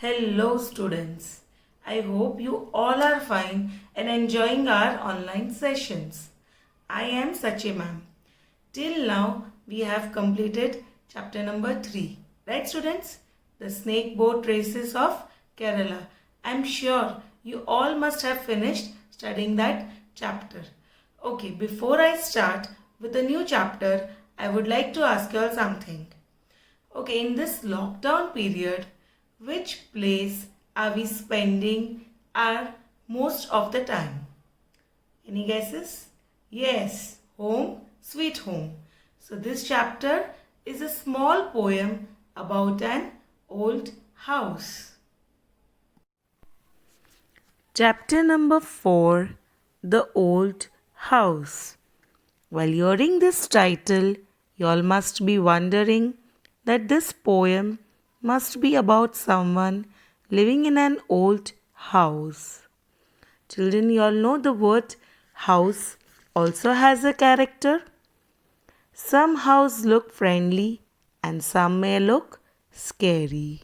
Hello students. I hope you all are fine and enjoying our online sessions. I am Sachi ma'am. Till now we have completed chapter number 3. Right students? The snake boat races of Kerala. I am sure you all must have finished studying that chapter. Okay, before I start with the new chapter, I would like to ask you all something. Okay, in this lockdown period, which place are we spending our most of the time? Any guesses? Yes, home, sweet home. So this chapter is a small poem about an old house. Chapter number 4, The Old House. While hearing this title, you all must be wondering that this poem must be about someone living in an old house. Children, you all know the word house also has a character. Some houses look friendly and some may look scary.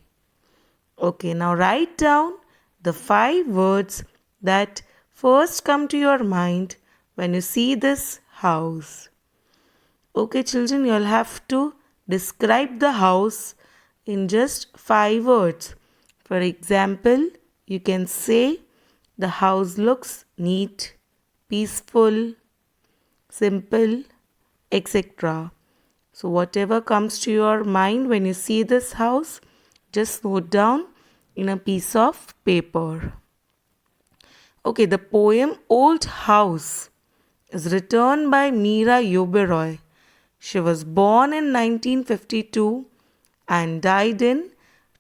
Okay, now write down the 5 words that first come to your mind when you see this house. Okay, children, you'll have to describe the house in just 5 words. For example, you can say the house looks neat, peaceful, simple, etc. So, whatever comes to your mind when you see this house, just note down in a piece of paper. Okay, the poem Old House is written by Meera. She was born in 1952 and died in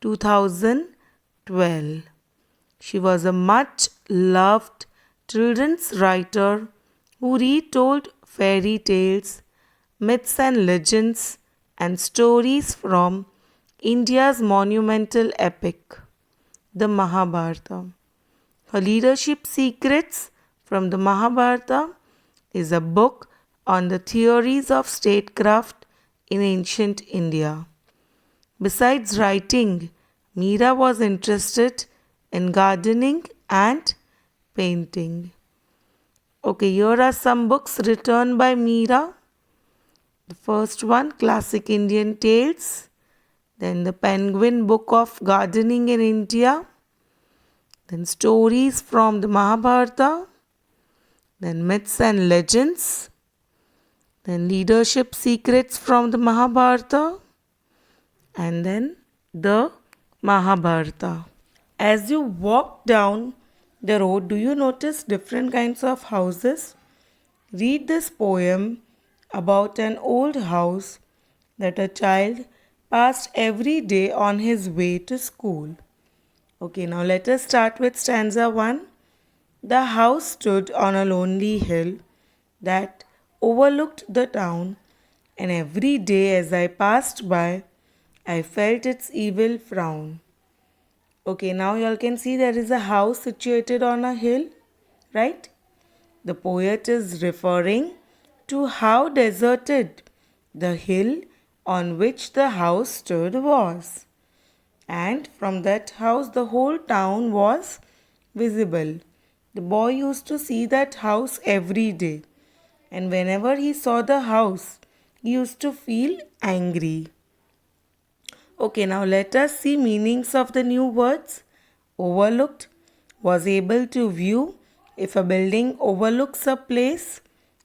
2012. She was a much loved children's writer who retold fairy tales, myths and legends, and stories from India's monumental epic, the Mahabharata. Her leadership secrets from the Mahabharata is a book on the theories of statecraft in ancient India. Besides writing, Meera was interested in gardening and painting. Okay, here are some books written by Meera. The first one, Classic Indian Tales. Then the Penguin Book of Gardening in India. Then Stories from the Mahabharata. Then Myths and Legends. Then Leadership Secrets from the Mahabharata. And then the Mahabharata. As you walk down the road, do you notice different kinds of houses? Read this poem about an old house that a child passed every day on his way to school. Okay, now let us start with stanza 1. The house stood on a lonely hill that overlooked the town, and every day as I passed by, I felt its evil frown. Okay, now you all can see there is a house situated on a hill, right? The poet is referring to how deserted the hill on which the house stood was. And from that house, the whole town was visible. The boy used to see that house every day. And whenever he saw the house, he used to feel angry. Okay, now let us see meanings of the new words. Overlooked, was able to view. If a building overlooks a place,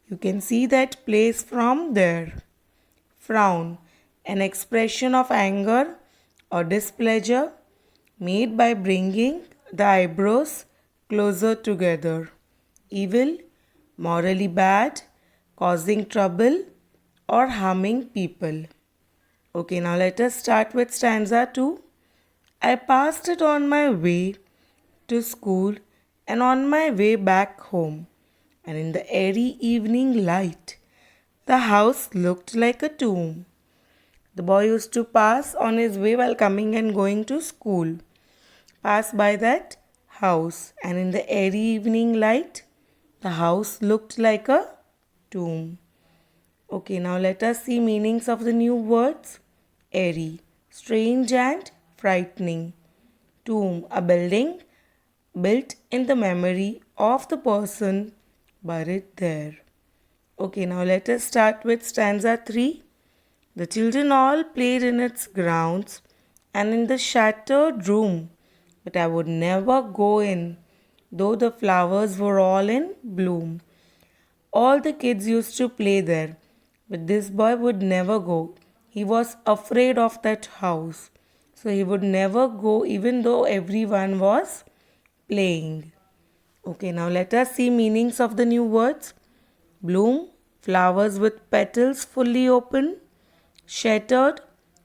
you can see that place from there. Frown, an expression of anger or displeasure made by bringing the eyebrows closer together. Evil, morally bad, causing trouble or harming people. Okay, now let us start with stanza 2. I passed it on my way to school and on my way back home, and in the airy evening light, the house looked like a tomb. The boy used to pass on his way while coming and going to school. Pass by that house, and in the airy evening light, the house looked like a tomb. Okay, now let us see meanings of the new words. Airy, strange and frightening. Tomb, a building built in the memory of the person buried there. Okay, now let us start with stanza 3. The children all played in its grounds and in the shattered room, but I would never go in, though the flowers were all in bloom. All the kids used to play there, but this boy would never go. He was afraid of that house, so he would never go even though everyone was playing. Okay, now let us see meanings of the new words. Bloom, flowers with petals fully open. Shattered,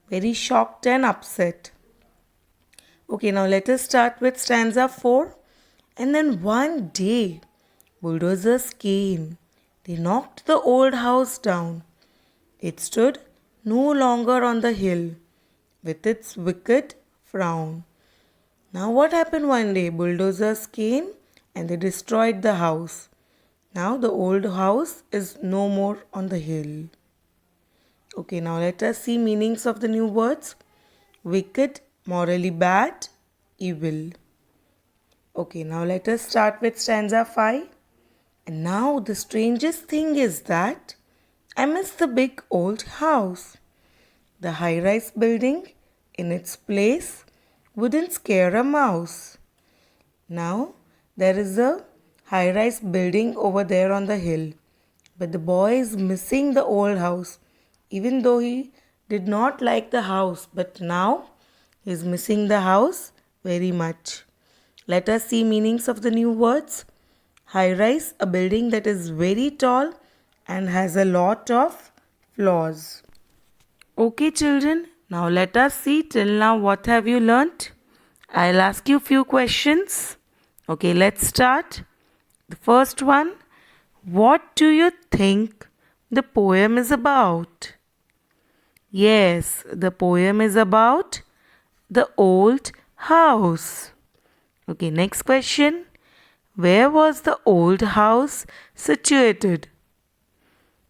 very shocked and upset. Okay, now let us start with stanza 4. And then one day, bulldozers came. They knocked the old house down. It stood no longer on the hill with its wicked frown. Now, what happened one day? Bulldozers came and they destroyed the house. Now, the old house is no more on the hill. Okay, now let us see meanings of the new words. Wicked, morally bad, evil. Okay, now let us start with stanza 5. And now the strangest thing is that I miss the big old house. The high-rise building in its place wouldn't scare a mouse. Now there is a high-rise building over there on the hill. But the boy is missing the old house. Even though he did not like the house, but now he is missing the house very much. Let us see meanings of the new words. High rise, a building that is very tall and has a lot of floors. Okay, children, now let us see till now what have you learnt. I'll ask you few questions. Okay, let's start. The first one, what do you think the poem is about? Yes, the poem is about the old house. Okay, next question. Where was the old house situated?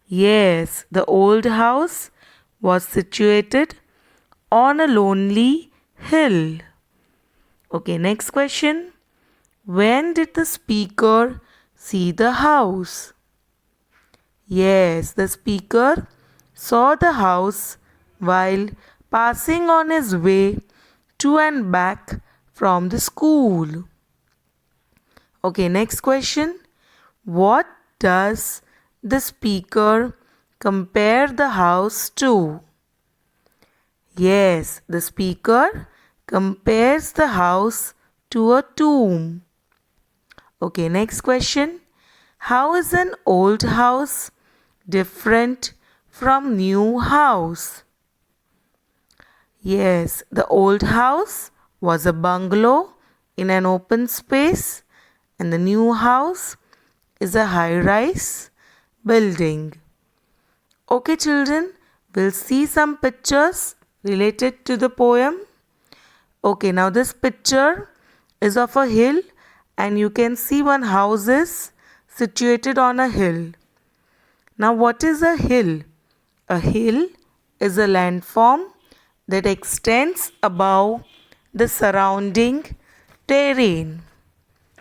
Yes, the old house was situated on a lonely hill. Okay, next question. When did the speaker see the house? Yes, the speaker saw the house while passing on his way to and back from the school. Okay, next question. What does the speaker compare the house to? Yes, the speaker compares the house to a tomb. Okay, next question. How is an old house different from new house? Yes, the old house was a bungalow in an open space and the new house is a high-rise building. Okay, children, we'll see some pictures related to the poem. Okay, now this picture is of a hill and you can see one house is situated on a hill. Now, what is a hill? A hill is a landform that extends above the surrounding terrain.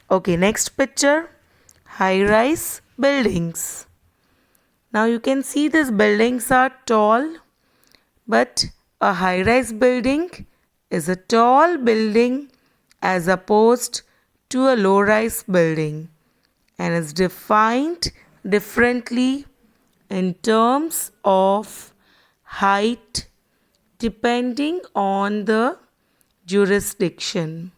Okay, next picture, high-rise buildings. Now you can see these buildings are tall, but a high-rise building is a tall building as opposed to a low-rise building and is defined differently in terms of height depending on the jurisdiction.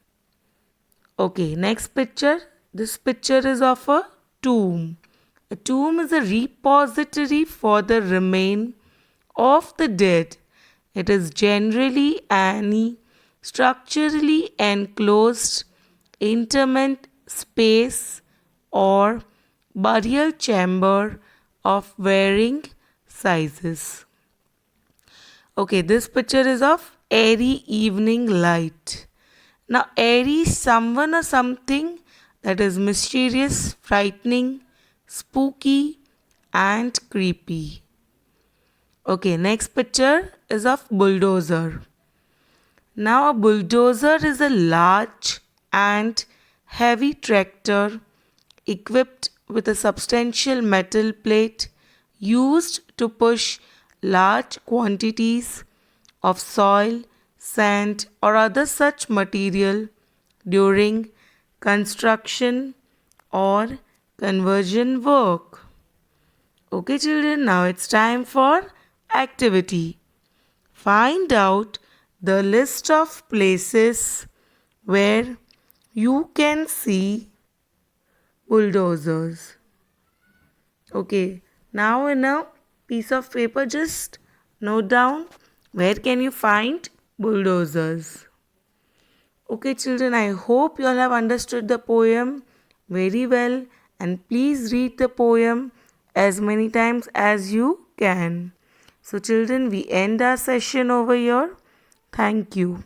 Okay, next picture. This picture is of a tomb. A tomb is a repository for the remains of the dead. It is generally an structurally enclosed interment space or burial chamber of varying sizes. Okay, this picture is of airy evening light. Now, airy is someone or something that is mysterious, frightening, spooky, and creepy. Okay, next picture is of bulldozer. Now, a bulldozer is a large and heavy tractor equipped with a substantial metal plate used to push large quantities of soil, sand, or other such material during construction or conversion work. Okay, children, now it's time for activity. Find out the list of places where you can see bulldozers. Okay, now in a piece of paper, just note down where can you find bulldozers. Okay, children, I hope you all have understood the poem very well, and please read the poem as many times as you can. So, children, we end our session over here. Thank you.